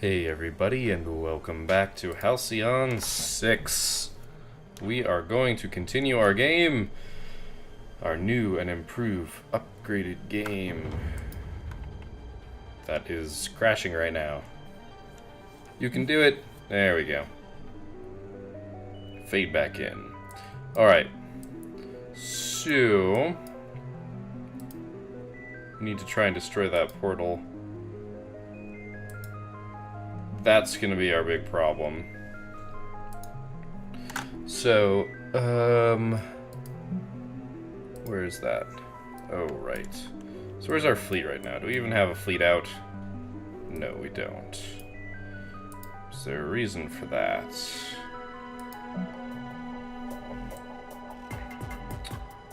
Hey everybody, and welcome back to Halcyon 6. We are going to continue our game. Our new and improved, upgraded game. That is crashing right now. You can do it. There we go. Fade back in. Alright. So... we need to try and destroy that portal. That's gonna be our big problem. So, where is that? Oh, right. So where's our fleet right now? Do we even have a fleet out? No, we don't. Is there a reason for that?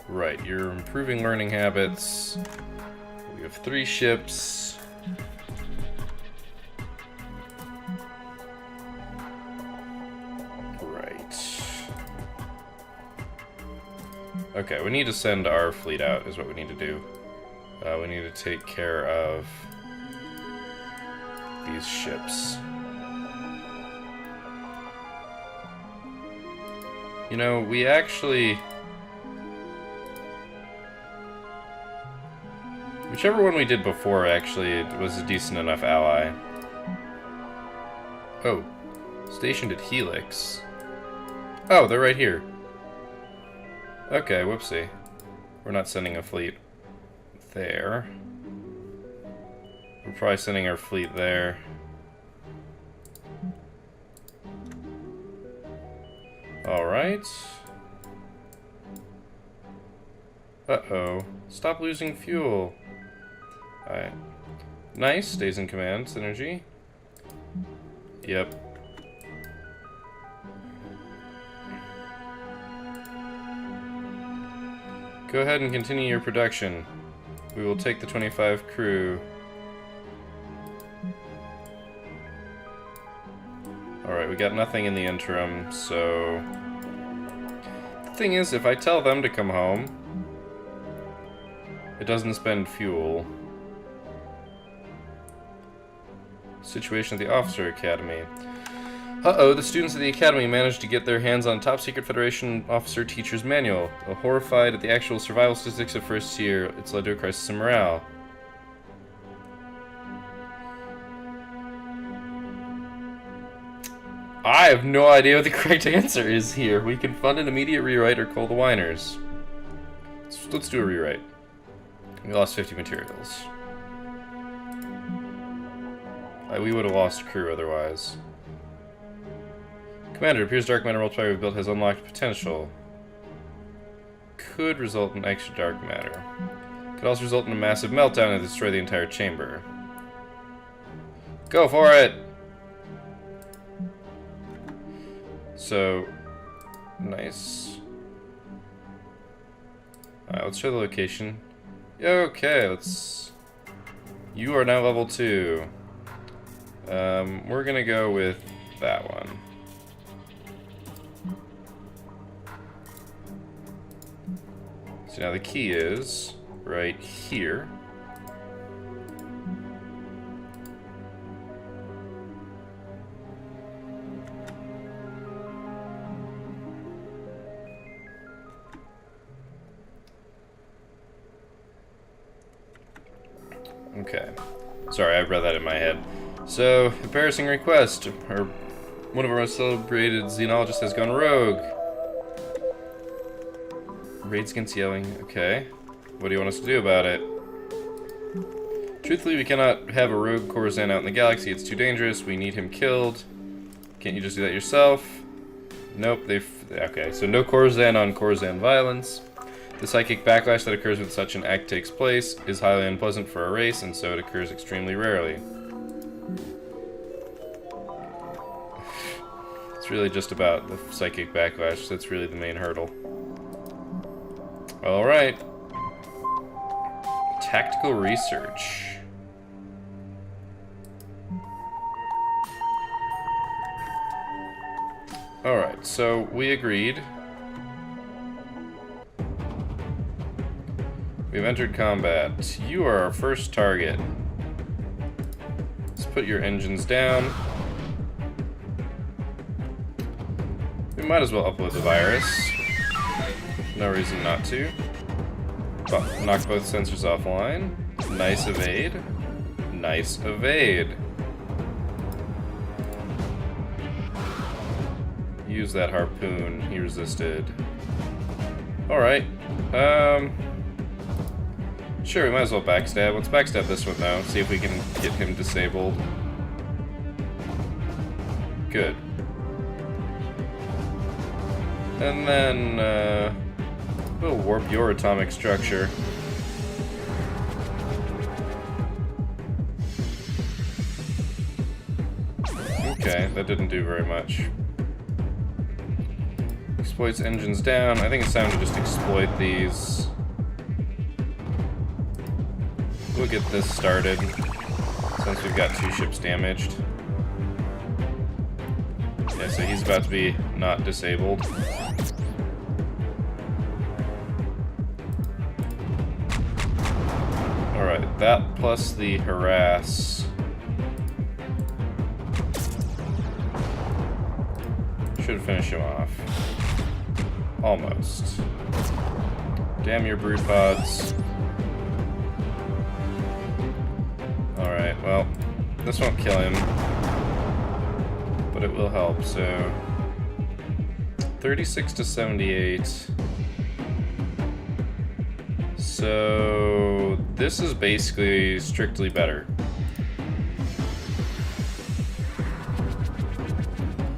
Right, you're improving learning habits. We have 3 ships. Okay, we need to send our fleet out, is what we need to do. We need to take care of these ships. You know, we actually... whichever one we did before, actually, was a decent enough ally. Oh, stationed at Helix. Oh, they're right here. Okay, whoopsie. We're not sending a fleet there. We're probably sending our fleet there. Alright. Uh-oh. Stop losing fuel. Alright. Nice, stays in command, synergy. Yep. Go ahead and continue your production. We will take the 25 crew. Alright, we got nothing in the interim, so... the thing is, if I tell them to come home, it doesn't spend fuel. Situation at the Officer Academy. Uh-oh, the students of the Academy managed to get their hands on top-secret Federation Officer Teacher's Manual. Horrified at the actual survival statistics of first year, it's led to a crisis in morale. I have no idea what the correct answer is here. We can fund an immediate rewrite or call the whiners. Let's do a rewrite. We lost 50 materials. We would have lost crew otherwise. Commander, it appears dark matter multiplier we've built has unlocked potential. Could result in extra dark matter. Could also result in a massive meltdown and destroy the entire chamber. Go for it! So, nice. Alright, let's show the location. Okay, let's... you are now level 2. We're gonna go with that one. So now the key is right here. Okay. Sorry, I read that in my head. So, embarrassing request. One of our most celebrated xenologists has gone rogue. Raids against yelling. Okay. What do you want us to do about it? Truthfully, we cannot have a rogue Corzan out in the galaxy. It's too dangerous. We need him killed. Can't you just do that yourself? Nope, okay, so no Corzan on Corzan violence. The psychic backlash that occurs when such an act takes place is highly unpleasant for a race, and so it occurs extremely rarely. It's really just about the psychic backlash. That's really the main hurdle. Alright. Tactical research. Alright, so we agreed. We've entered combat. You are our first target. Let's put your engines down. We might as well upload the virus. No reason not to. But knock both sensors offline. Nice evade. Nice evade. Use that harpoon. He resisted. Alright. Sure, we might as well backstab. Let's backstab this one though. See if we can get him disabled. Good. And then, we'll warp your atomic structure. Okay, that didn't do very much. Exploits engines down. I think it's time to just exploit these. We'll get this started, since we've got 2 ships damaged. Yeah, so he's about to be not disabled. Alright, that plus the harass should finish him off. Almost. Damn your brood pods. Alright, well, this won't kill him, but it will help, so 36 to 78. So this is basically strictly better.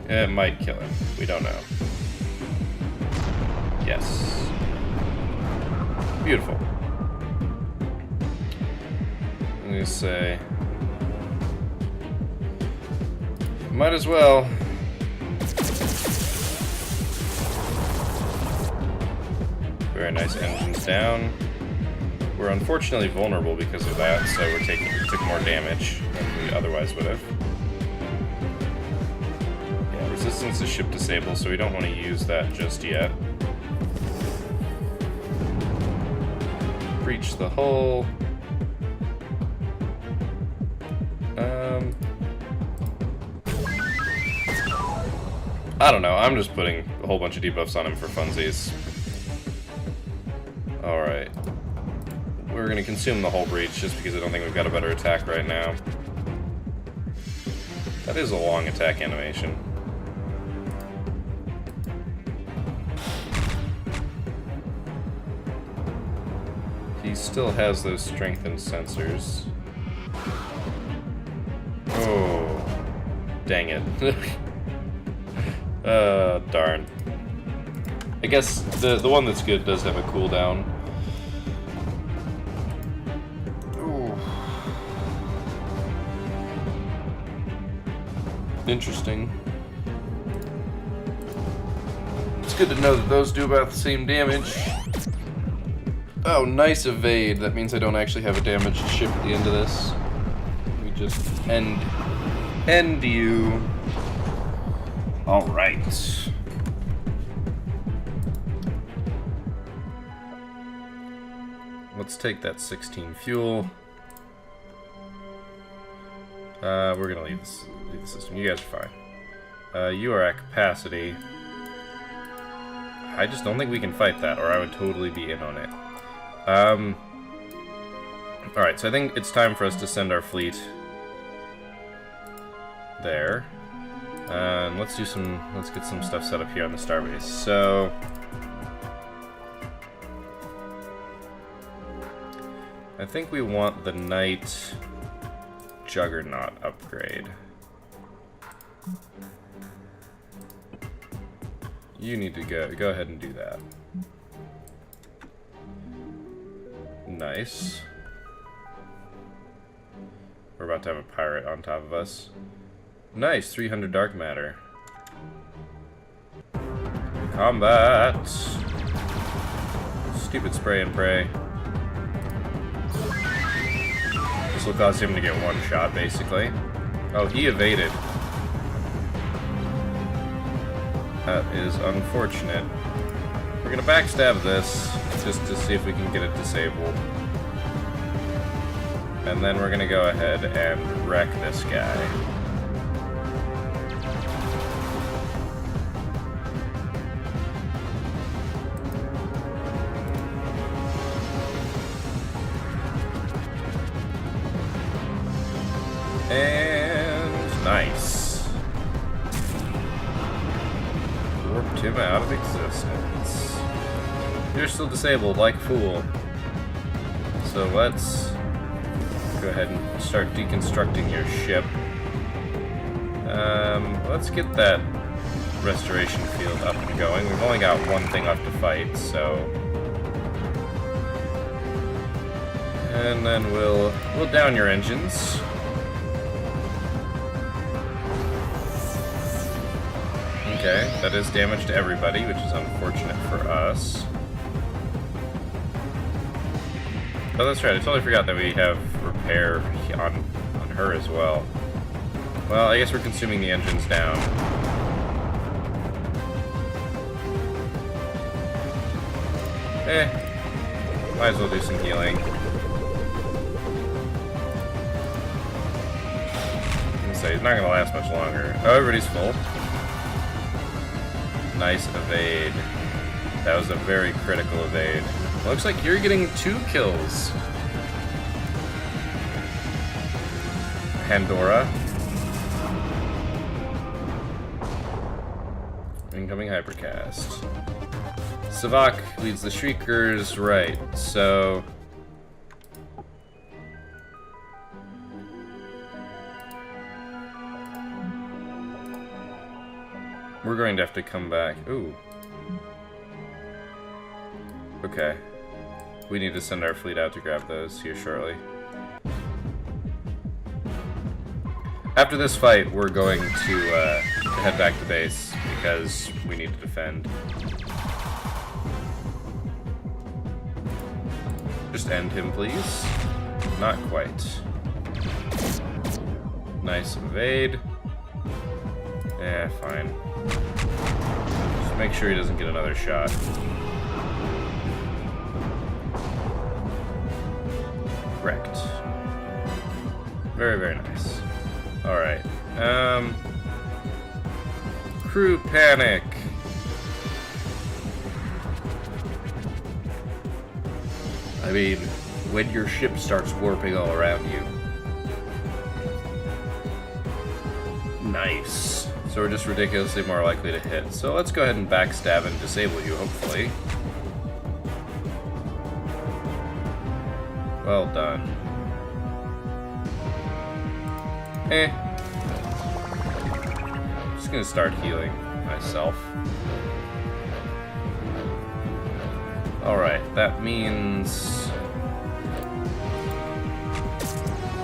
It might kill him. We don't know. Yes. Beautiful. I'm gonna say, might as well. Very nice engines down. We're unfortunately vulnerable because of that, so we took more damage than we otherwise would have. Yeah, resistance is ship disabled, so we don't want to use that just yet. Breach the hull. I don't know, I'm just putting a whole bunch of debuffs on him for funsies. Alright. We're gonna consume the hull breach just because I don't think we've got a better attack right now. That is a long attack animation. He still has those strengthened sensors. Oh, dang it. Darn. I guess the one that's good does have a cooldown. Ooh. Interesting. It's good to know that those do about the same damage. Oh, nice evade. That means I don't actually have a damaged ship at the end of this. We just end you. All right. Let's take that 16 fuel. We're gonna leave the system. You guys are fine. You are at capacity. I just don't think we can fight that, or I would totally be in on it. Alright, so I think it's time for us to send our fleet there. And let's get some stuff set up here on the starbase. So I think we want the Knight Juggernaut upgrade. You need to go ahead and do that. Nice. We're about to have a pirate on top of us. Nice, 300 dark matter. Combat! Stupid spray and pray. This will cause him to get one shot, basically. Oh, he evaded. That is unfortunate. We're gonna backstab this, just to see if we can get it disabled. And then we're gonna go ahead and wreck this guy. And nice. Warped him out of existence. You're still disabled, like a fool. So let's go ahead and start deconstructing your ship. Let's get that restoration field up and going. We've only got one thing left to fight, so... And then we'll down your engines. Okay, that is damage to everybody, which is unfortunate for us. Oh, that's right, I totally forgot that we have repair on her as well. Well, I guess we're consuming the engines down. Might as well do some healing. So he's not going to last much longer. Oh, everybody's full. Nice evade. That was a very critical evade. Looks like you're getting 2 kills. Pandora. Incoming hypercast. Savak leads the Shriekers, right, so... We're going to have to come back. Ooh. Okay. We need to send our fleet out to grab those here shortly. After this fight, we're going to head back to base because we need to defend. Just end him, please. Not quite. Nice evade. Yeah, fine. Just make sure he doesn't get another shot. Wrecked. Very, very nice. Alright. Crew panic. I mean, when your ship starts warping all around you. Nice. So we're just ridiculously more likely to hit. So let's go ahead and backstab and disable you, hopefully. Well done. I'm just gonna start healing myself. Alright, that means...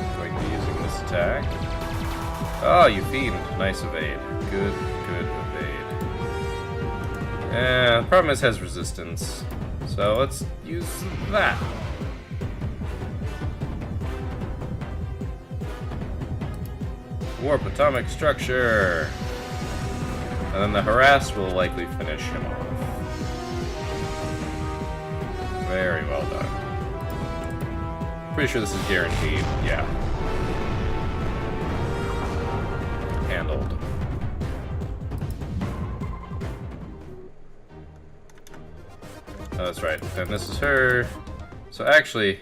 I'm going to be using this attack. Oh, you fiend. Nice evade. Good, good evade. The problem is it has resistance. So let's use that. Warp atomic structure. And then the harass will likely finish him off. Very well done. Pretty sure this is guaranteed. Yeah. Handled. Oh, that's right. And this is her. So actually...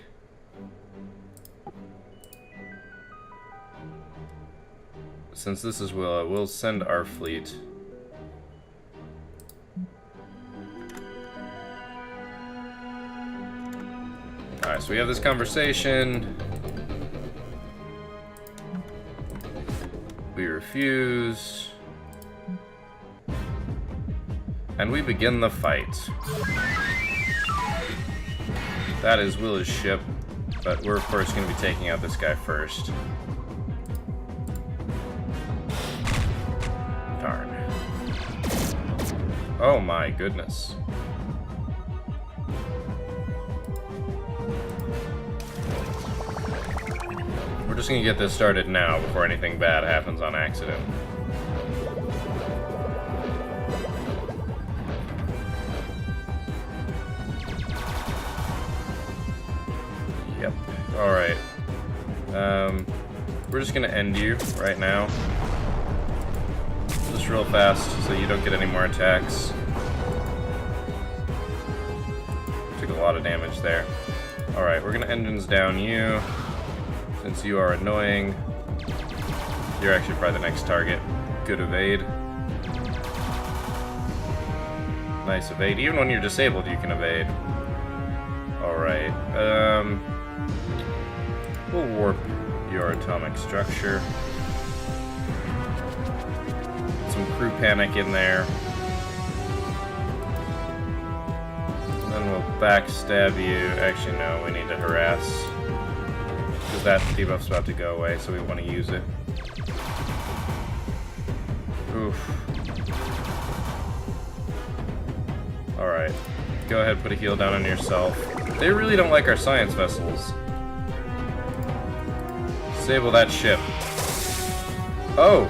Since this is Willa, we'll send our fleet. Alright, so we have this conversation. We refuse. And we begin the fight. That is Willa's ship, but we're of course going to be taking out this guy first. Darn. Oh my goodness. We're just gonna get this started now before anything bad happens on accident. Yep. Alright. we're just gonna end you right now. Just real fast so you don't get any more attacks. Took a lot of damage there. Alright, we're gonna engines down you. Since you are annoying. You're actually probably the next target. Good evade. Nice evade. Even when you're disabled, you can evade. Alright. We'll warp your atomic structure. Some crew panic in there. And then we'll backstab you. Actually, no, we need to harass. Because that debuff's about to go away, so we want to use it. Oof. Alright. Go ahead, put a heal down on yourself. They really don't like our science vessels. Disable that ship. Oh!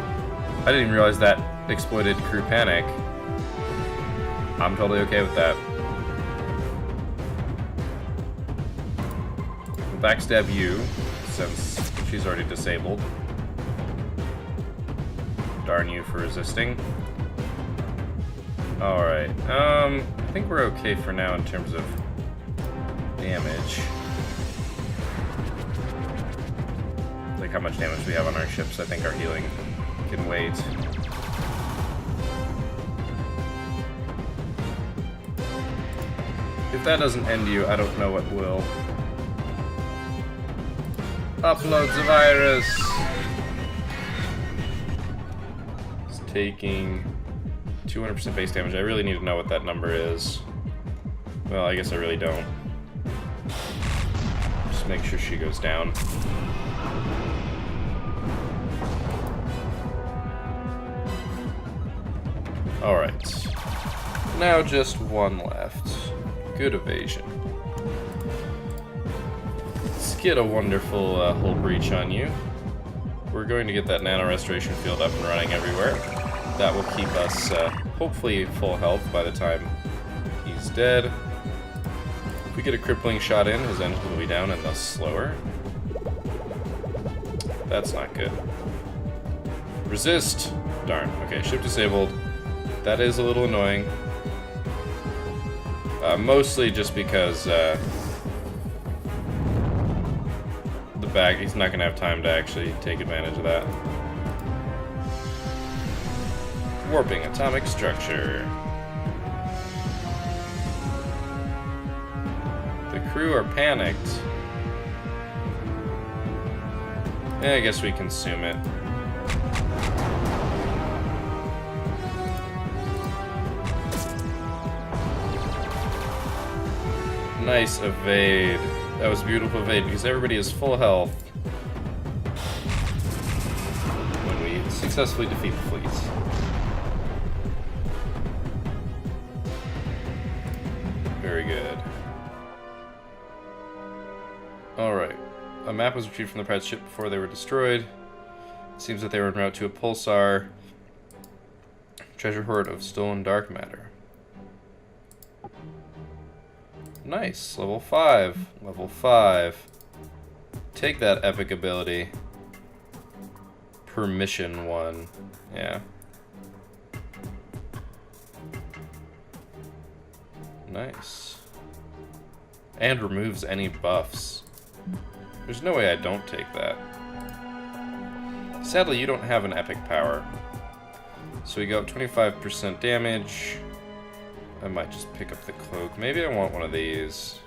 I didn't even realize that exploited crew panic. I'm totally okay with that. We'll backstab you, since she's already disabled. Darn you for resisting. Alright, I think we're okay for now in terms of damage. Like how much damage we have on our ships, I think our healing can wait. If that doesn't end you, I don't know what will. Uploads a virus! It's taking 200% base damage. I really need to know what that number is. Well, I guess I really don't. Just make sure she goes down. Alright. Now just one left. Good evasion. Let's get a wonderful hull breach on you. We're going to get that nano restoration field up and running everywhere. That will keep us hopefully full health by the time he's dead. If we get a crippling shot in, his engine will be down and thus slower. That's not good. Resist! Darn. Okay, ship disabled. That is a little annoying. Mostly just because the bag, he's not going to have time to actually take advantage of that. Warping atomic structure. The crew are panicked. I guess we consume it. Nice evade. That was a beautiful evade because everybody is full health when we successfully defeat the fleets. Very good. Alright. A map was retrieved from the pirate ship before they were destroyed. It seems that they were en route to a pulsar. Treasure hoard of stolen dark matter. Nice. Level 5. Level 5. Take that epic ability. Permission 1. Yeah. Nice. And removes any buffs. There's no way I don't take that. Sadly, you don't have an epic power. So we go up 25% damage. I might just pick up the cloak. Maybe I want one of these.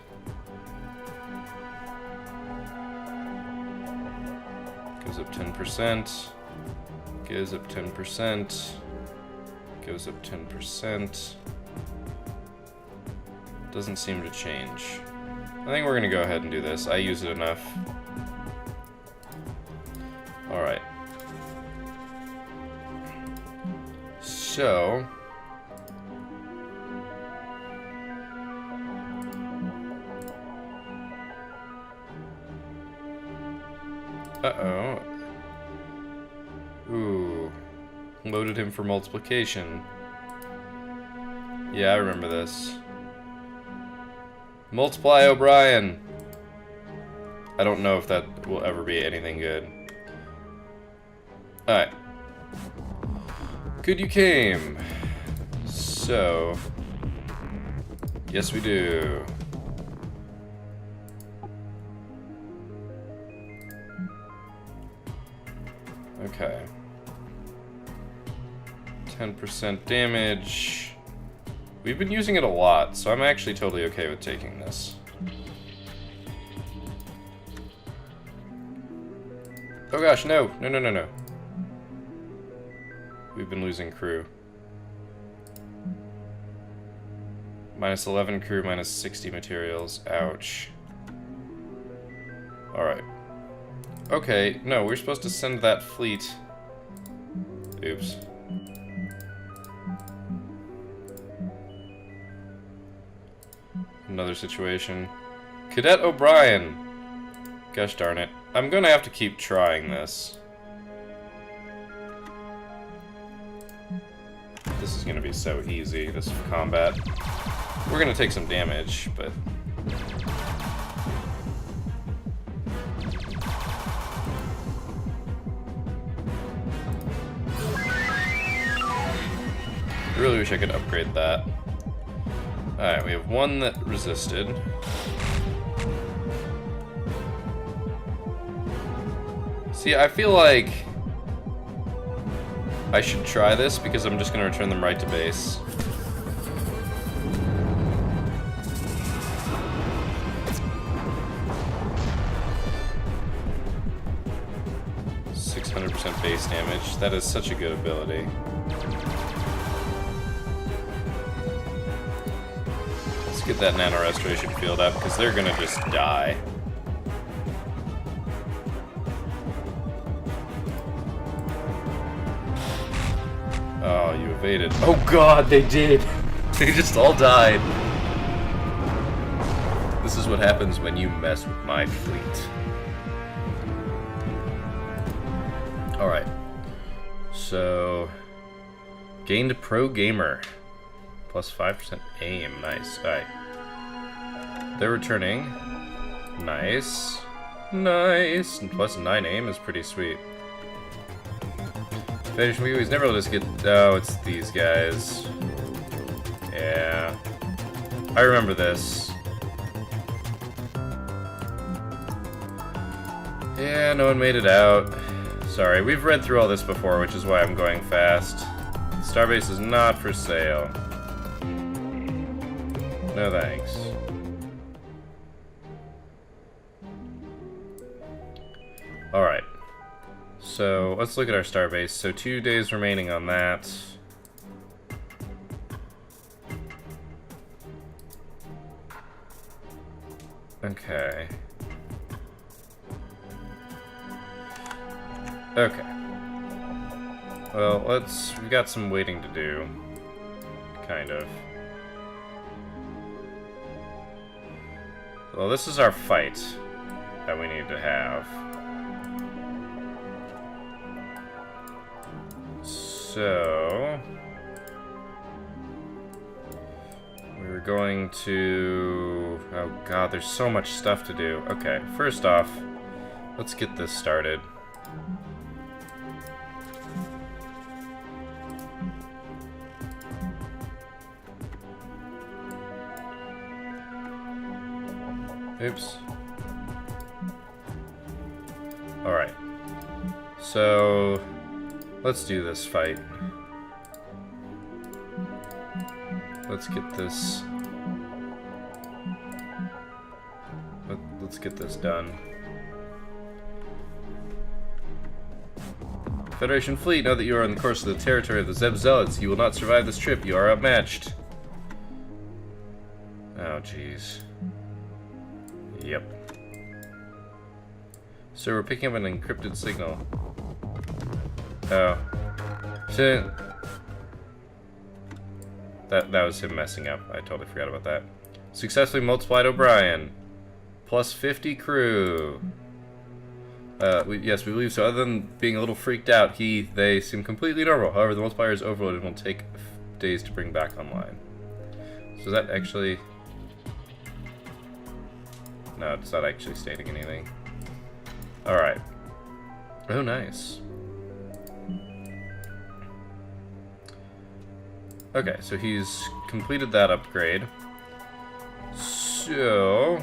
Goes up 10%. Goes up 10%. Goes up 10%. Doesn't seem to change. I think we're gonna go ahead and do this. I use it enough. Alright. So... uh-oh. Ooh. Loaded him for multiplication. Yeah, I remember this. Multiply O'Brien! I don't know if that will ever be anything good. Alright. Good you came. So... yes, we do. Okay. 10% damage. We've been using it a lot, so I'm actually totally okay with taking this. Oh gosh, no. No, no, no, no. We've been losing crew. Minus 11 crew, minus 60 materials. Ouch. Alright. Okay, no, we're supposed to send that fleet. Oops. Another situation. Cadet O'Brien! Gosh darn it. I'm gonna have to keep trying this. This is gonna be so easy, this combat. We're gonna take some damage, but... I really wish I could upgrade that. Alright, we have one that resisted. See, I feel like I should try this because I'm just going to return them right to base. %600 base damage. That is such a good ability. Let's get that nano restoration field up because they're going to just die. Oh, you evaded. Oh god, they did! They just all died. This is what happens when you mess with my fleet. Alright. So... gained pro gamer. Plus 5% aim. Nice. Alright. They're returning. Nice. Nice. And plus 9 aim is pretty sweet. Finish me, he's never let us get... oh, it's these guys. Yeah. I remember this. Yeah, no one made it out. Sorry, we've read through all this before, which is why I'm going fast. Starbase is not for sale. No thanks. Alright. So, let's look at our starbase. So, 2 days remaining on that. Okay. Okay. Well, we've got some waiting to do. Kind of. Well, this is our fight that we need to have. So... we're going to... oh god, there's so much stuff to do. Okay, first off, let's get this started. Oops. Alright. So... let's do this fight. Let's get this... let's get this done. Federation fleet, know that you are on the course of the territory of the Zeb Zealots. You will not survive this trip. You are outmatched. Oh, jeez. Yep. So we're picking up an encrypted signal. Oh. Shit. That was him messing up. I totally forgot about that. Successfully multiplied O'Brien. Plus 50 crew. Yes, we believe so. Other than being a little freaked out, they seem completely normal. However, the multiplier is overloaded and will take days to bring back online. So is that actually... no, it's not actually stating anything. Alright. Oh, nice. Okay, so he's completed that upgrade. So...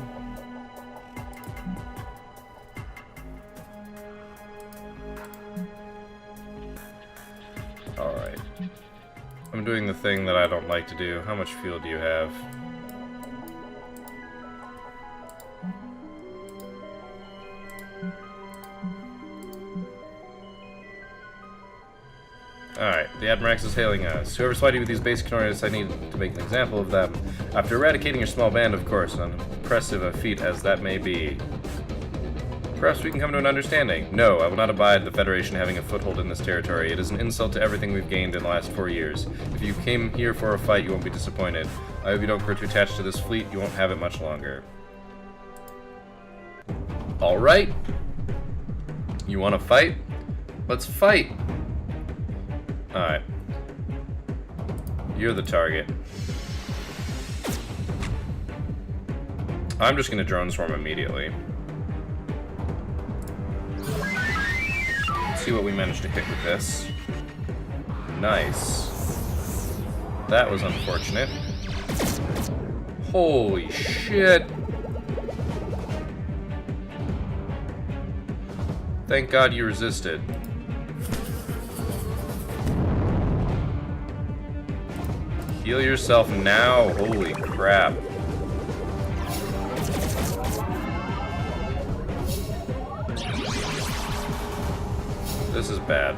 Alright. I'm doing the thing that I don't like to do. How much fuel do you have? Alright, the Admirax is hailing us. Whoever supplied you with these basic coordinates, I need to make an example of them. After eradicating your small band, of course, an impressive a feat as that may be. Perhaps we can come to an understanding. No, I will not abide the Federation having a foothold in this territory. It is an insult to everything we've gained in the last 4 years. If you came here for a fight, you won't be disappointed. I hope you don't grow too attached to this fleet. You won't have it much longer. Alright. You want to fight? Let's fight! Alright. You're the target. I'm just gonna drone swarm immediately. See what we managed to hit with this. Nice. That was unfortunate. Holy shit. Thank God you resisted. Heal yourself now. Holy crap. This is bad.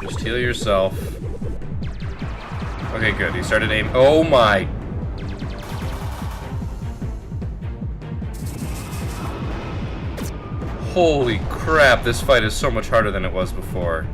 Just heal yourself. Okay, good. He started aiming. Oh my. Holy crap, this fight is so much harder than it was before.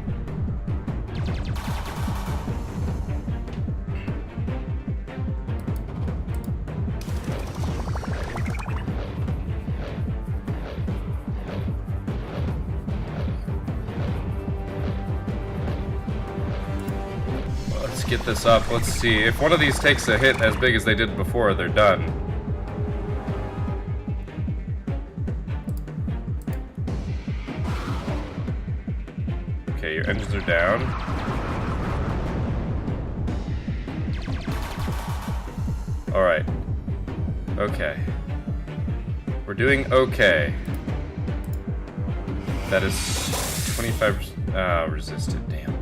Let's get this up. Let's see. If one of these takes a hit as big as they did before, they're done. Okay, your engines are down. Alright. Okay. We're doing okay. That is 25%. Resisted, damn.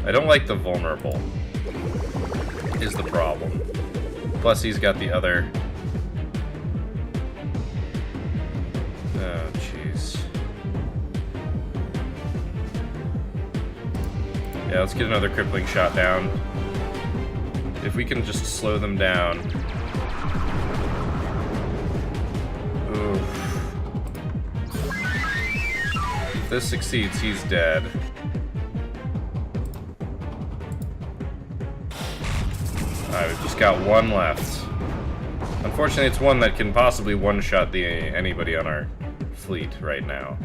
I don't like the vulnerable, is the problem. Plus he's got the other... Oh, jeez. Yeah, let's get another crippling shot down. If we can just slow them down. Oof. If this succeeds, he's dead. Alright, we've just got one left. Unfortunately, it's one that can possibly one-shot anybody on our fleet right now.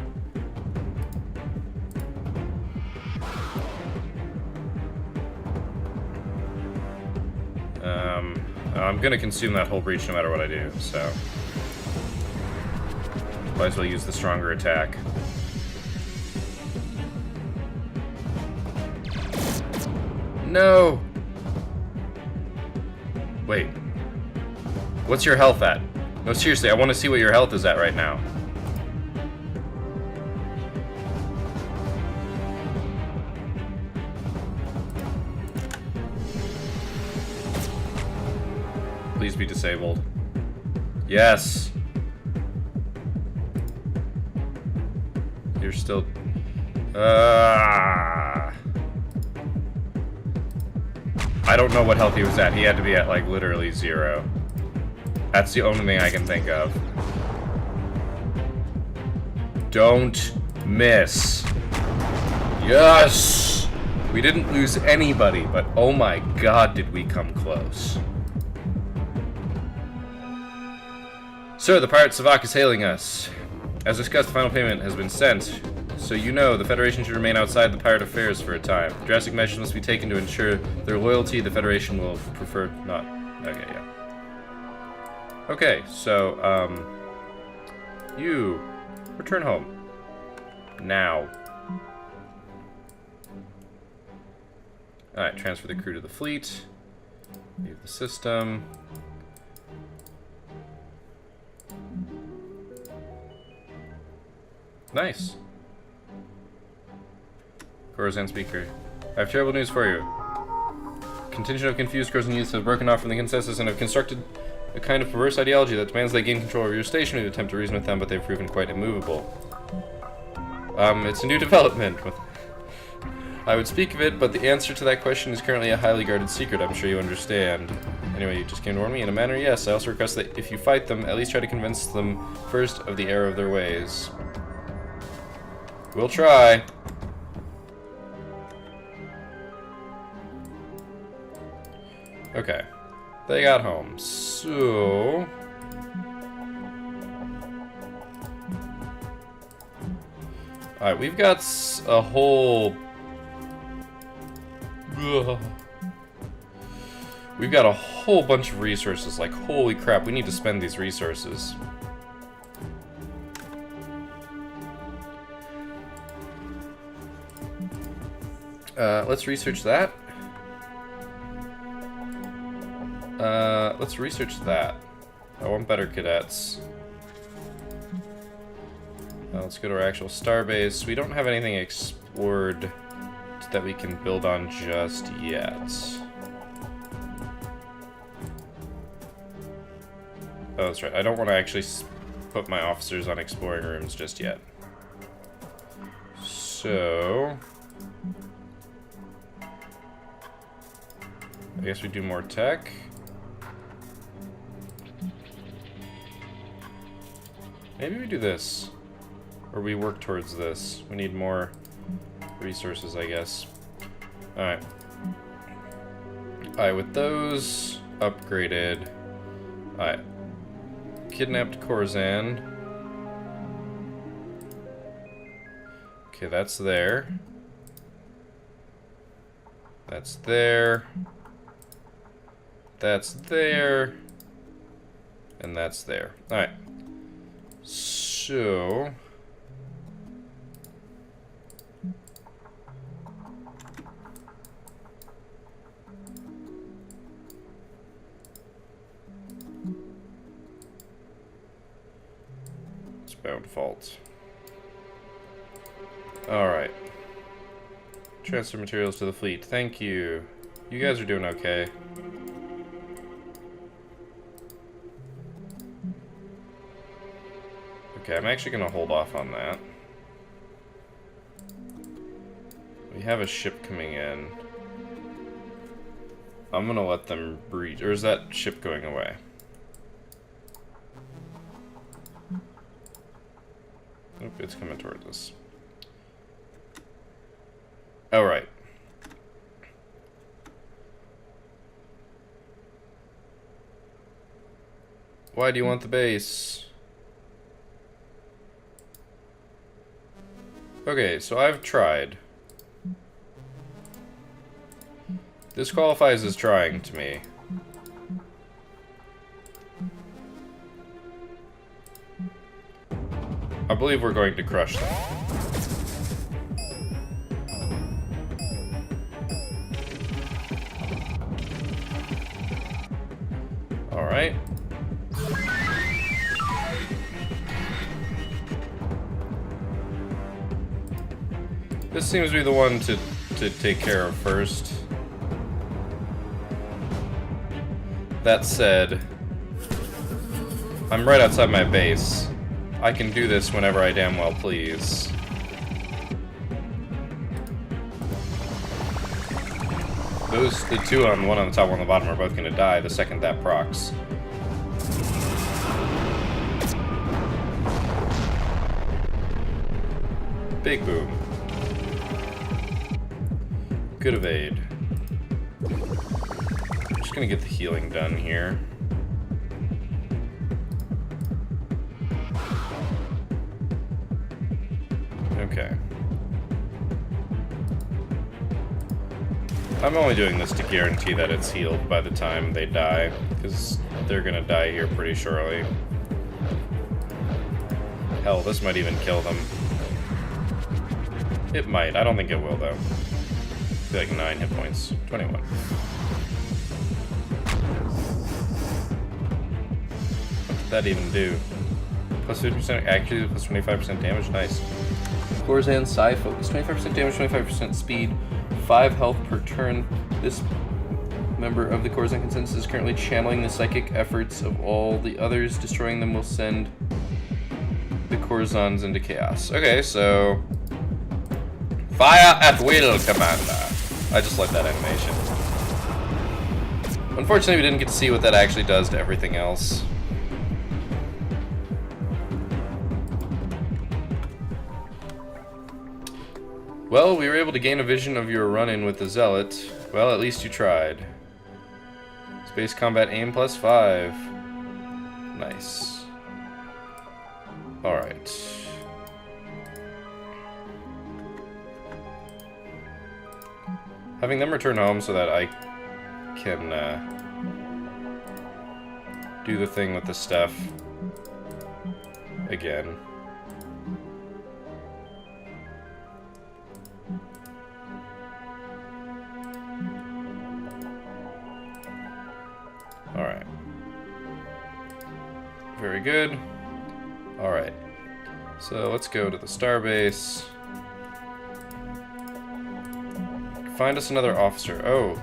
I'm gonna consume that whole breach no matter what I do, so... Might as well use the stronger attack. No! Wait. What's your health at? No, seriously, I want to see what your health is at right now. Please be disabled. Yes! You're still... I don't know what health he was at. He had to be at, like, literally 0. That's the only thing I can think of. Don't miss. Yes! We didn't lose anybody, but oh my god, did we come close. Sir, the Pirate Savak is hailing us. As discussed, the final payment has been sent. So you know, the Federation should remain outside the pirate affairs for a time. Drastic measures must be taken to ensure their loyalty. The Federation will prefer not... Okay, yeah. Okay, so, you return home. Now. Alright, transfer the crew to the fleet. Leave the system. Nice. Corazon speaker. I have terrible news for you. Contingent of confused Corazon youths have broken off from the consensus and have constructed a kind of perverse ideology that demands they gain control over your station. We attempt to reason with them, but they've proven quite immovable. It's a new development. I would speak of it, but the answer to that question is currently a highly guarded secret. I'm sure you understand. Anyway, you just came to warn me? In a manner, yes. I also request that if you fight them, at least try to convince them first of the error of their ways. We'll try. Okay. They got home. So... Alright, we've got a whole... Ugh. We've got a whole bunch of resources. Like, holy crap, we need to spend these resources. Let's research that. Let's research that. I want better cadets. Let's go to our actual starbase. We don't have anything explored that we can build on just yet. Oh, that's right. I don't want to actually put my officers on exploring rooms just yet. So... I guess we do more tech. Maybe we do this. Or we work towards this. We need more resources, I guess. Alright. Alright, with those upgraded. Alright. Kidnapped Corazon. Okay, that's there. That's there. That's there. And that's there. Alright. So... it's bound fault. Alright. Transfer materials to the fleet. Thank you. You guys are doing okay. Okay, I'm actually gonna hold off on that. We have a ship coming in. I'm gonna let them breach. Or is that ship going away? Oop, it's coming towards us. Alright. Why do you want the base? Okay, so I've tried. This qualifies as trying to me. I believe we're going to crush them. Alright. This seems to be the one to take care of first. That said, I'm right outside my base. I can do this whenever I damn well please. The two on one on the top, one on the bottom are both gonna die the second that procs. Big boom. Good evade. I'm just gonna get the healing done here. Okay. I'm only doing this to guarantee that it's healed by the time they die, because they're gonna die here pretty shortly. Hell, this might even kill them. It might. I don't think it will, though. It'll be like 9 hit points. 21. What did that even do? Plus 50%, actually, plus 25% damage. Nice. Corzan Psi Focus. 25% damage, 25% speed, 5 health per turn. This member of the Corzan Consensus is currently channeling the psychic efforts of all the others. Destroying them will send the Corzans into chaos. Okay, so... Fire at will, Commander. I just like that animation. Unfortunately, we didn't get to see what that actually does to everything else. Well, we were able to gain a vision of your run-in with the Zealot. Well, at least you tried. Space combat aim plus 5. Nice. Alright. Having them return home so that I can do the thing with the stuff again. Alright. Very good. Alright. So let's go to the starbase. Find us another officer. Oh.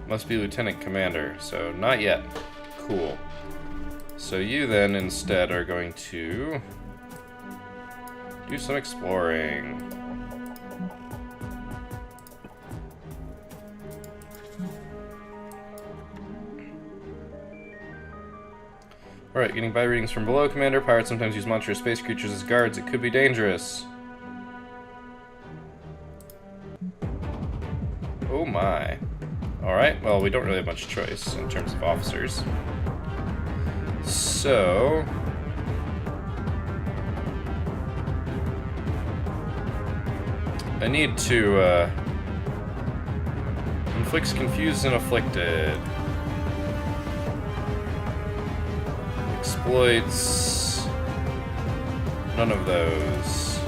Must be Lieutenant Commander. So not yet. Cool. So you then instead are going to do some exploring. Alright, getting buy readings from below, Commander. Pirates sometimes use monstrous space creatures as guards. It could be dangerous. Oh my. Alright, well, we don't really have much choice in terms of officers. So... I need to, inflicts confused and afflicted. Exploits. None of those.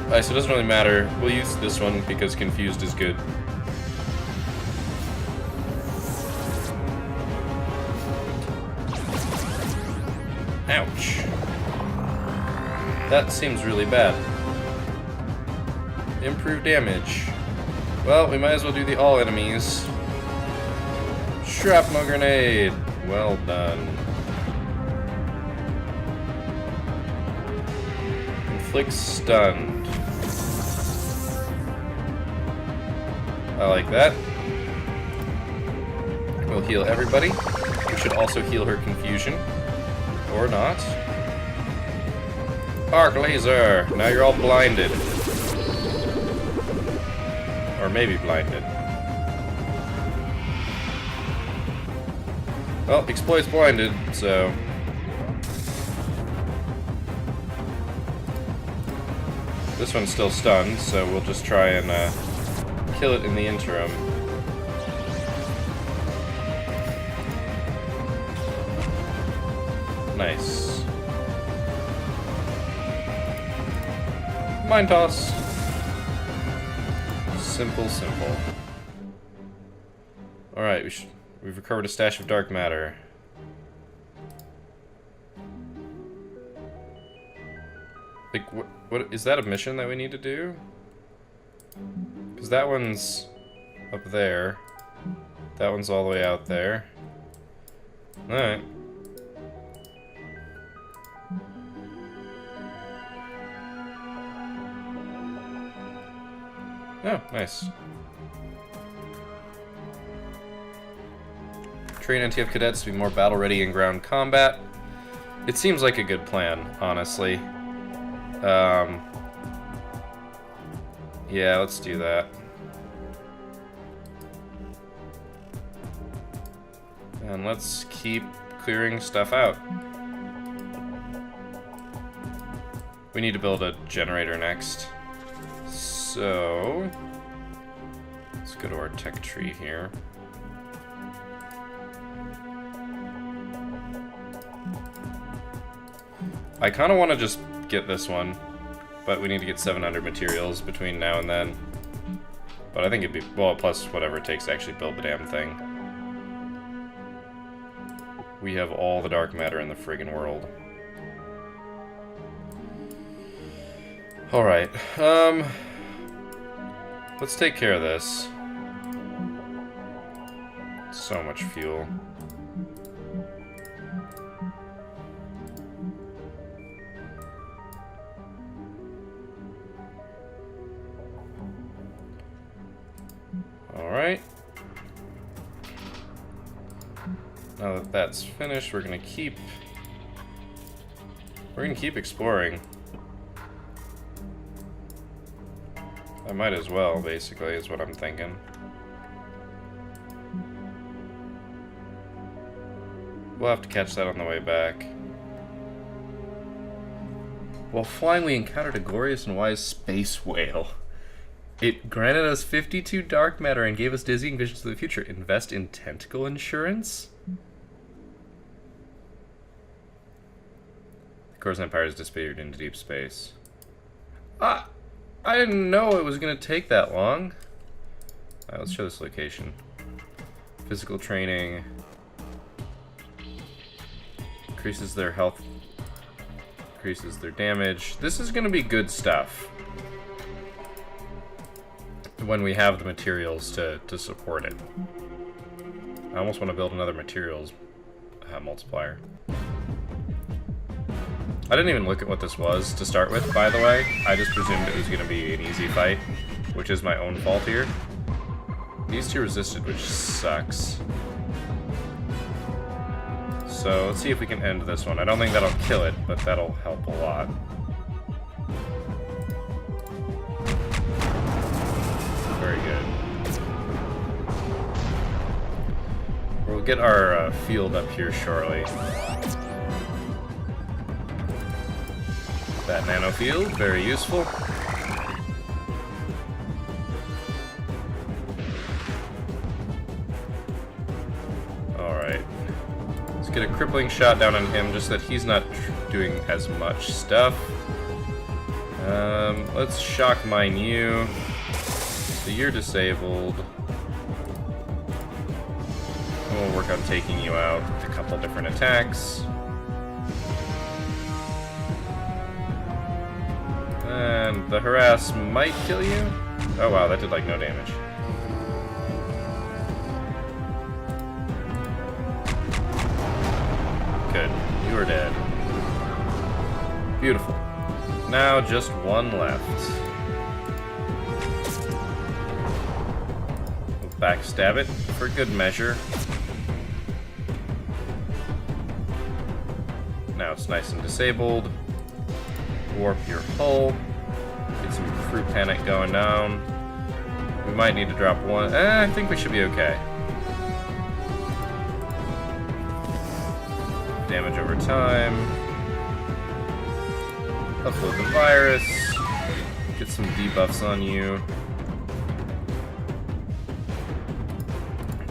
Alright, so it doesn't really matter. We'll use this one because confused is good. Ouch. That seems really bad. Improved damage. Well, we might as well do the all enemies. Shrapnel grenade. Well done. Inflict stunned. I like that. We'll heal everybody. We should also heal her confusion. Or not. Arc laser! Now you're all blinded. Or maybe blinded. Well, exploits blinded, so... This one's still stunned, so we'll just try and kill it in the interim. Nice. Mind toss. Simple, simple. Alright, we've recovered a stash of dark matter. Like, what is that a mission that we need to do? Because that one's up there. That one's all the way out there. Alright. Oh, nice. Train NTF cadets to be more battle ready in ground combat. It seems like a good plan, honestly. Yeah, let's do that. And let's keep clearing stuff out. We need to build a generator next. So, let's go to our tech tree here. I kind of want to just get this one, but we need to get 700 materials between now and then. But I think it'd be, well, plus whatever it takes to actually build the damn thing. We have all the dark matter in the friggin' world. Alright, let's take care of this. So much fuel. Alright. Now that that's finished, we're gonna keep exploring. I might as well, basically, is what I'm thinking. We'll have to catch that on the way back. While flying, we encountered a glorious and wise space whale. It granted us 52 dark matter and gave us dizzying visions of the future. Invest in tentacle insurance? The Coruscant Empire has disappeared into deep space. I didn't know it was going to take that long. Alright, let's show this location. Physical training. Increases their health. Increases their damage. This is going to be good stuff. When we have the materials to support it. I almost want to build another materials multiplier. I didn't even look at what this was to start with, by the way. I just presumed it was going to be an easy fight, which is my own fault here. These two resisted, which sucks. So let's see if we can end this one. I don't think that'll kill it, but that'll help a lot. Very good. We'll get our field up here shortly. That nano field, very useful. Alright. Let's get a crippling shot down on him, just that he's not doing as much stuff. Let's shock mine you. So you're disabled. And we'll work on taking you out with a couple different attacks. And the harass might kill you. Oh wow, that did like no damage. Good. You are dead. Beautiful. Now just one left. Backstab it for good measure. Now it's nice and disabled. Warp your hull. Get some crew panic going down. We might need to drop one. I think we should be okay. Damage over time. Upload the virus. Get some debuffs on you.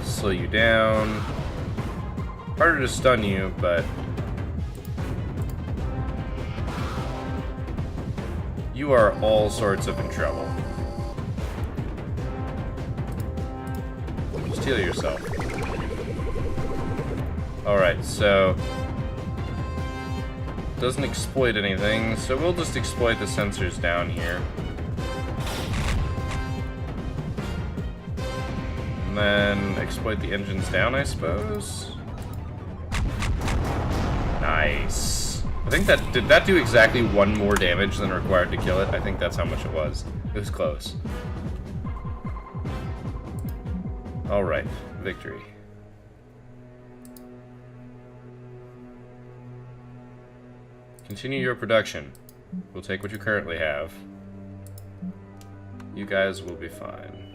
Slow you down. Harder to stun you, but you are all sorts of in trouble. Just heal yourself. Alright, so doesn't exploit anything, so we'll just exploit the sensors down here. And then exploit the engines down, I suppose. Nice. I think that, did that do exactly one more damage than required to kill it? I think that's how much it was. It was close. Alright, victory. Continue your production. We'll take what you currently have. You guys will be fine.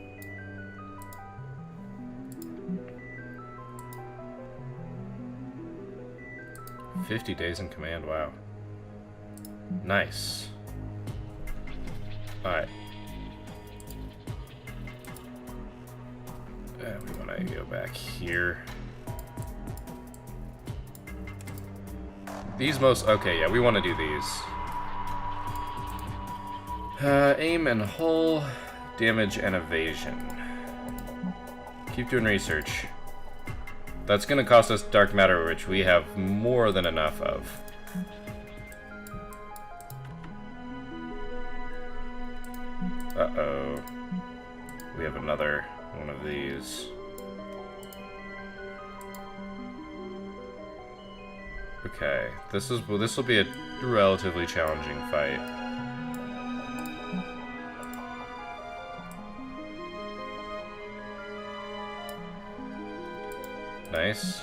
"50 days in command, wow. Nice. Alright. We want to go back here. These most... Okay, yeah, we want to do these. Aim and hull, damage and evasion. Keep doing research. That's going to cost us dark matter, which we have more than enough of. Uh-oh. We have another one of these. Okay, this will be a relatively challenging fight. Nice.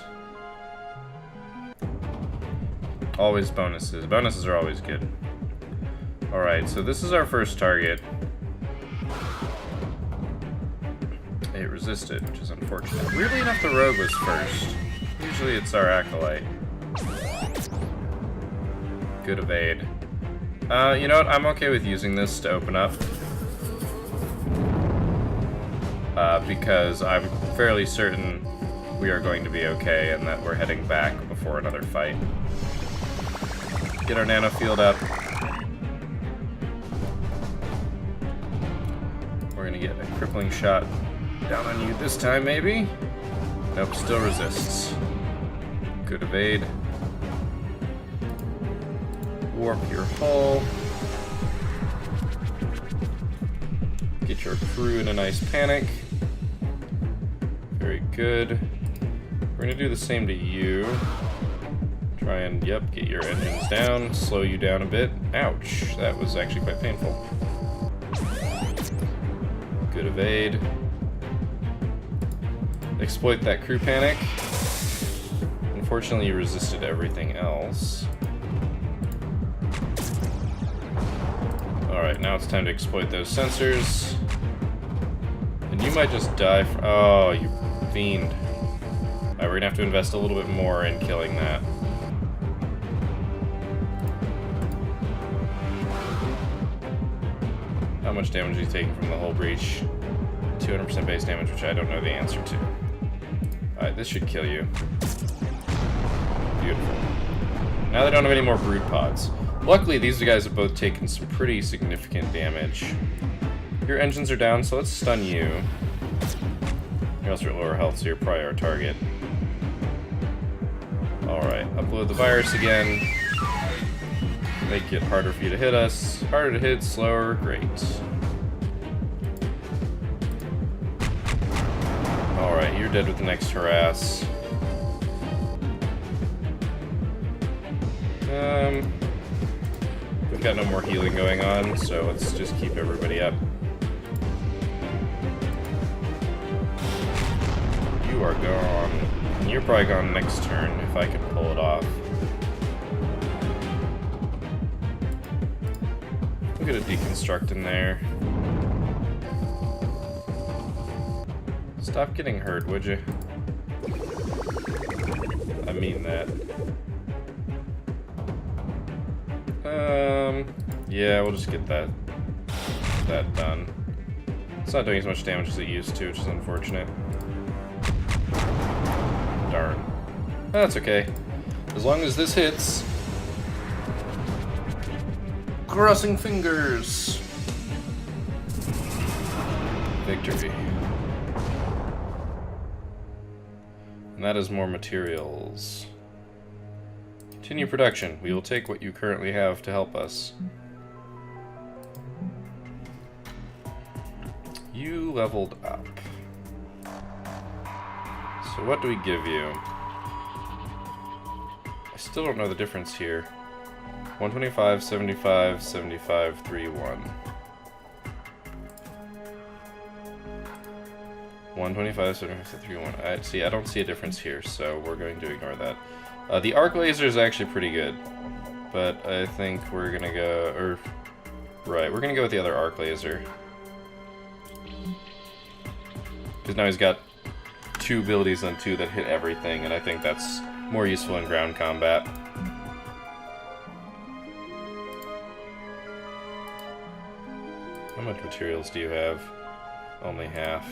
Always bonuses. Bonuses are always good. Alright, so this is our first target. It resisted, which is unfortunate. Weirdly enough, the rogue was first. Usually it's our acolyte. Good evade. You know what? I'm okay with using this to open up. Because I'm fairly certain we are going to be okay and that we're heading back before another fight. Get our nano field up. We're gonna get a crippling shot down on you this time, maybe? Nope, still resists. Good evade. Warp your hull. Get your crew in a nice panic. Very good. We're gonna do the same to you. Try and, yep, get your engines down, slow you down a bit. Ouch, that was actually quite painful. Good evade. Exploit that crew panic. Unfortunately, you resisted everything else. Alright, now it's time to exploit those sensors. And you might just die from... Oh, you fiend. Alright, we're gonna have to invest a little bit more in killing that. How much damage are you taking from the hull breach? 200% base damage, which I don't know the answer to. Alright, this should kill you. Beautiful. Now they don't have any more brood pods. Luckily, these guys have both taken some pretty significant damage. Your engines are down, so let's stun you. You're also at lower health, so you're probably our target. Alright, upload the virus again. Make it harder for you to hit us. Harder to hit, slower, great. Alright, you're dead with the next harass. We've got no more healing going on, so let's just keep everybody up. You are gone. And you're probably gone next turn, if I can pull it off. We'll get a deconstruct in there. Stop getting hurt, would you? I mean that. Yeah, we'll just get that done. It's not doing as much damage as it used to, which is unfortunate. Darn. That's okay. As long as this hits. Crossing fingers. Victory. And that is more materials. Continue production. We will take what you currently have to help us. You leveled up. So what do we give you? I still don't know the difference here. 125, 75, 75, 31. 125, 75, 31. I don't see a difference here, so we're going to ignore that. The arc laser is actually pretty good, but I think we're gonna go, we're gonna go with the other arc laser. Because now he's got two abilities on two that hit everything, and I think that's more useful in ground combat. How much materials do you have? Only half.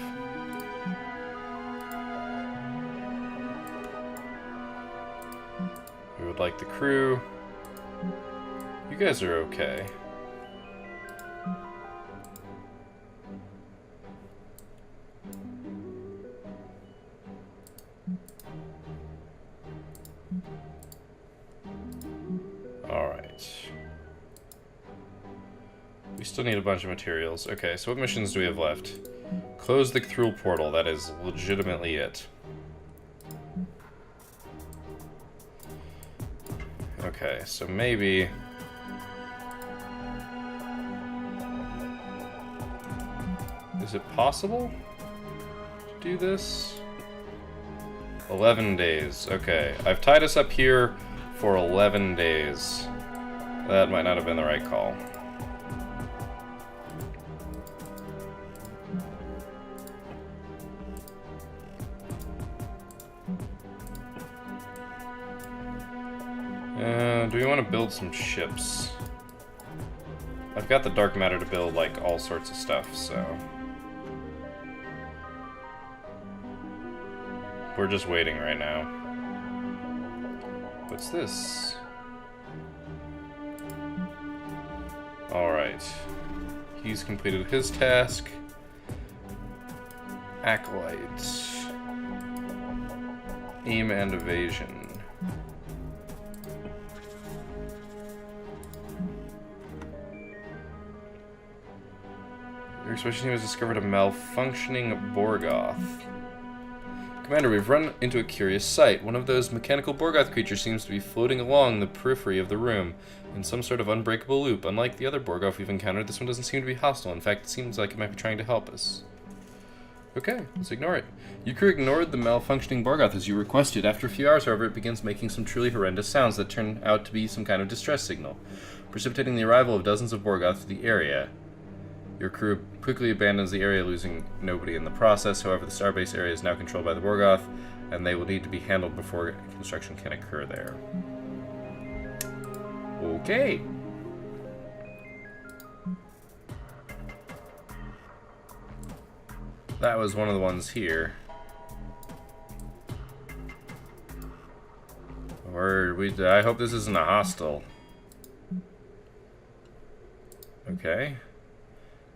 like the crew. You guys are okay. Alright. We still need a bunch of materials. Okay, so what missions do we have left? Close the Thrill portal. That is legitimately it. Okay, so maybe... Is it possible to do this? 11 days. Okay, I've tied us up here for 11 days. That might not have been the right call. Do we want to build some ships? I've got the dark matter to build, like, all sorts of stuff, so... We're just waiting right now. What's this? Alright. He's completed his task. Acolyte. Aim and evasion. Your expedition team has discovered a malfunctioning Borgoth. Commander, we've run into a curious sight. One of those mechanical Borgoth creatures seems to be floating along the periphery of the room in some sort of unbreakable loop. Unlike the other Borgoth we've encountered, this one doesn't seem to be hostile. In fact, it seems like it might be trying to help us. Okay, let's ignore it. Your crew ignored the malfunctioning Borgoth as you requested. After a few hours, however, it begins making some truly horrendous sounds that turn out to be some kind of distress signal, precipitating the arrival of dozens of Borgoth to the area. Your crew quickly abandons the area, losing nobody in the process. However, the starbase area is now controlled by the Borgoth, and they will need to be handled before construction can occur there. Okay. That was one of the ones here. I hope this isn't a hostile. Okay.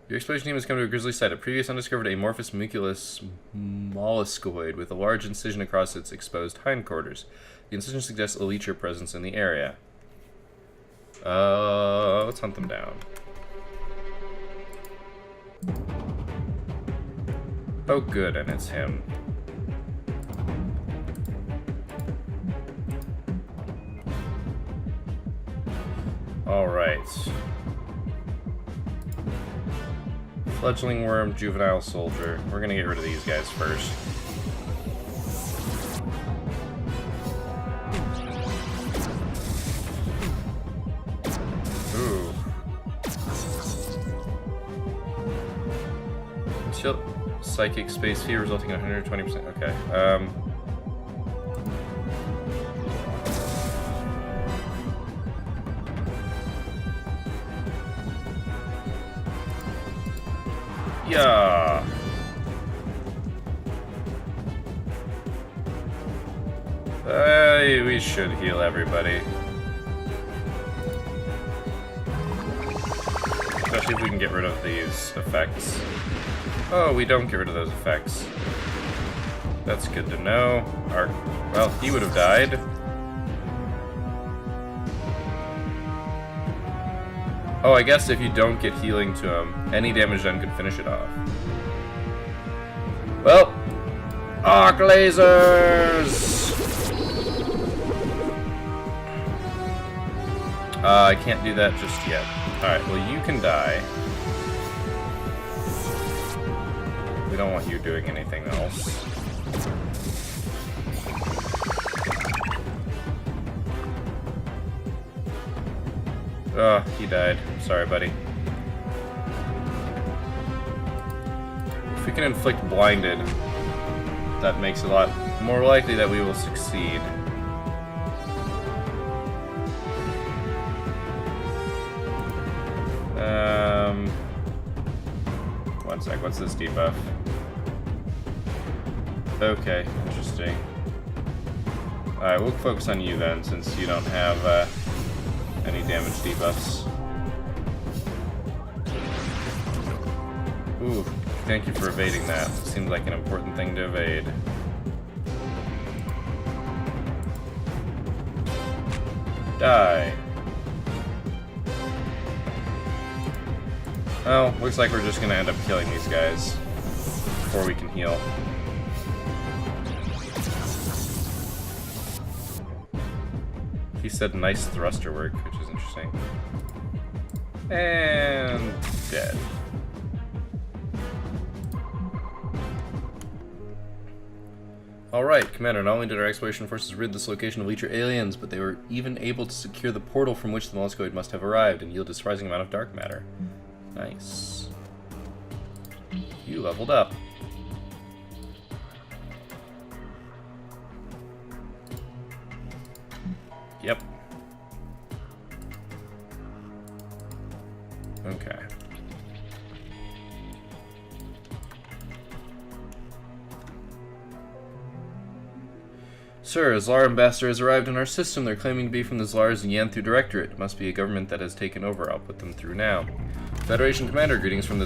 Your exploration team has come to a grisly sight. A previous undiscovered amorphous muculus molluscoid with a large incision across its exposed hindquarters. The incision suggests a leecher presence in the area. Let's hunt them down. Oh good, and it's him. Alright. Fledgling worm, juvenile soldier. We're gonna get rid of these guys first. Ooh. Chill. Psychic space fear resulting in 120%. Okay. Yeah. We should heal everybody. Especially if we can get rid of these effects. Oh, we don't get rid of those effects. That's good to know. Well, he would have died. Oh, I guess if you don't get healing to him, any damage done could finish it off. Well, arc lasers! I can't do that just yet. Alright, well you can die. We don't want you doing anything else. Oh, he died. Sorry, buddy. If we can inflict blinded, that makes it a lot more likely that we will succeed. One sec, what's this debuff? Okay, interesting. Alright, we'll focus on you then, since you don't have any damage debuffs. Ooh, thank you for evading that. Seems like an important thing to evade. Die. Well, looks like we're just gonna end up killing these guys before we can heal. He said nice thruster work, which is interesting. And dead. Alright, Commander, not only did our exploration forces rid this location of Leecher aliens, but they were even able to secure the portal from which the molluscoid must have arrived and yield a surprising amount of dark matter. Nice. You leveled up. Yep. Okay. Sir, a Zlar ambassador has arrived in our system. They're claiming to be from the Zlar's Yanthu Directorate. It must be a government that has taken over. I'll put them through now. Federation Commander, greetings from the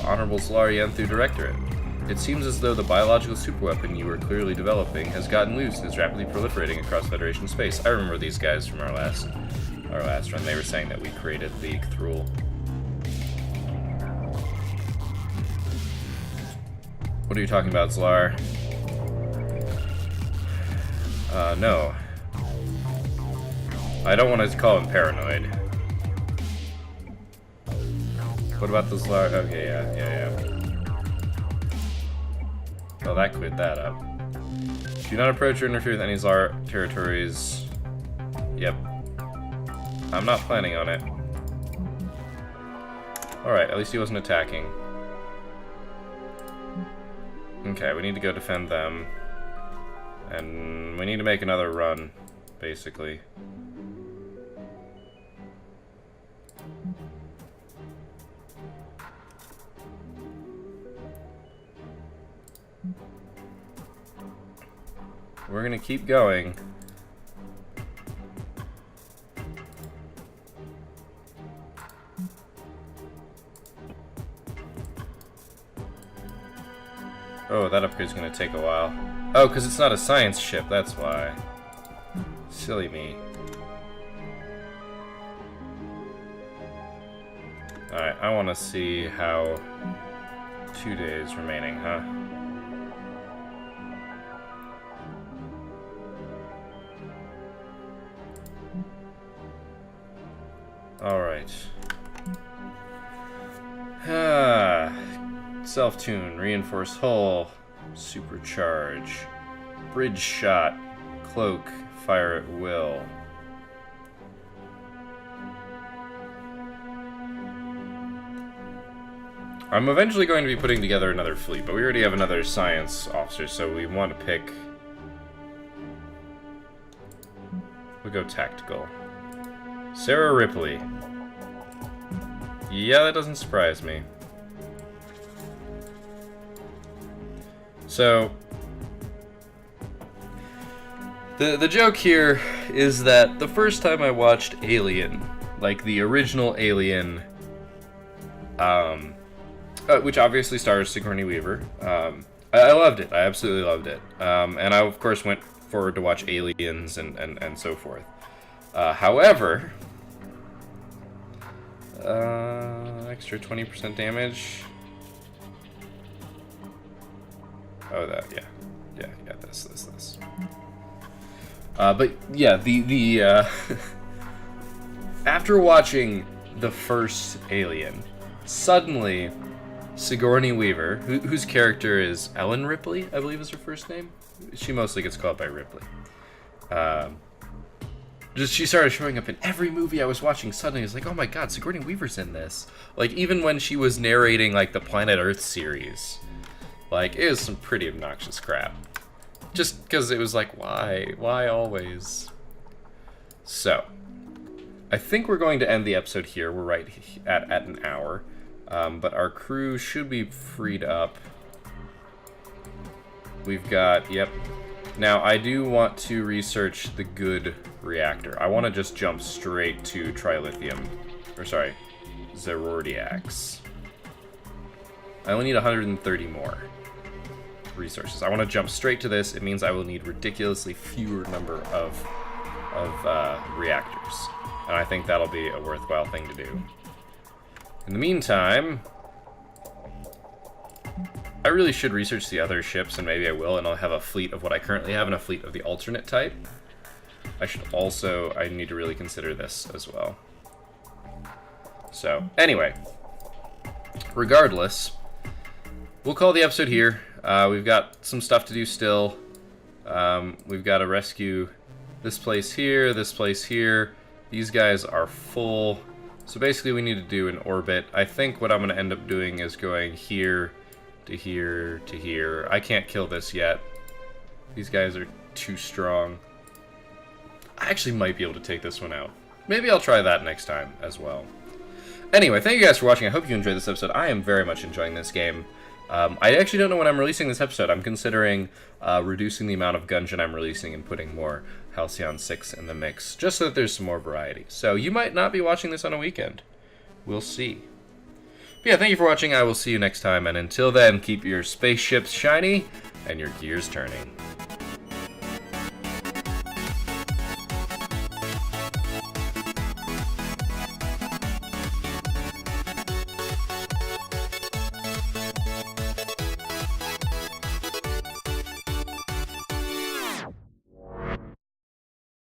Honorable Zlar Yanthu Directorate. It seems as though the biological superweapon you were clearly developing has gotten loose and is rapidly proliferating across Federation space. I remember these guys from our last run. They were saying that we created the Cthulhu. What are you talking about, Zlar? No. I don't want to call him paranoid. What about the Zlar? Okay, yeah. Well, that cleared that up. Do not approach or interfere with any Zlar territories. Yep. I'm not planning on it. Alright, at least he wasn't attacking. Okay, we need to go defend them. And we need to make another run, basically. We're gonna keep going. Oh, that upgrade's gonna take a while. Oh, because it's not a science ship, that's why. Silly me. Alright, I want to see how... 2 days remaining, huh? Alright. Self-tune, reinforced hull, supercharge, bridge shot, cloak, fire at will. I'm eventually going to be putting together another fleet, but we already have another science officer, so we want to pick... We'll go tactical. Sarah Ripley. Yeah, that doesn't surprise me. So, the joke here is that the first time I watched Alien, like the original Alien, which obviously stars Sigourney Weaver, I loved it. I absolutely loved it. And I, of course, went forward to watch Aliens and so forth. However, extra 20% damage. Oh, that, yeah, this. But yeah, the after watching the first Alien, suddenly Sigourney Weaver, whose character is Ellen Ripley, I believe is her first name. She mostly gets called by Ripley. She started showing up in every movie I was watching. Suddenly, I was like, oh my god, Sigourney Weaver's in this. Like, even when she was narrating, like, the Planet Earth series. Like, it was some pretty obnoxious crap. Just because it was like, why? Why always? So, I think we're going to end the episode here. We're right at an hour. But our crew should be freed up. We've got, yep, Now, I do want to research the good reactor. I want to just jump straight to trilithium. Or, sorry, Zerordiax. I only need 130 more resources. I want to jump straight to this. It means I will need ridiculously fewer number of reactors. And I think that'll be a worthwhile thing to do. In the meantime, I really should research the other ships, and maybe I will, and I'll have a fleet of what I currently have and a fleet of the alternate type. I need to really consider this as well. So, anyway, regardless, we'll call the episode here. We've got some stuff to do still. We've got to rescue this place here, this place here. These guys are full. So basically we need to do an orbit. I think what I'm going to end up doing is going here to here to here. I can't kill this yet. These guys are too strong. I actually might be able to take this one out. Maybe I'll try that next time as well. Anyway, thank you guys for watching. I hope you enjoyed this episode. I am very much enjoying this game. I actually don't know when I'm releasing this episode. I'm considering reducing the amount of Gungeon I'm releasing and putting more Halcyon 6 in the mix, just so that there's some more variety. So you might not be watching this on a weekend. We'll see. But yeah, thank you for watching. I will see you next time, and until then, keep your spaceships shiny and your gears turning.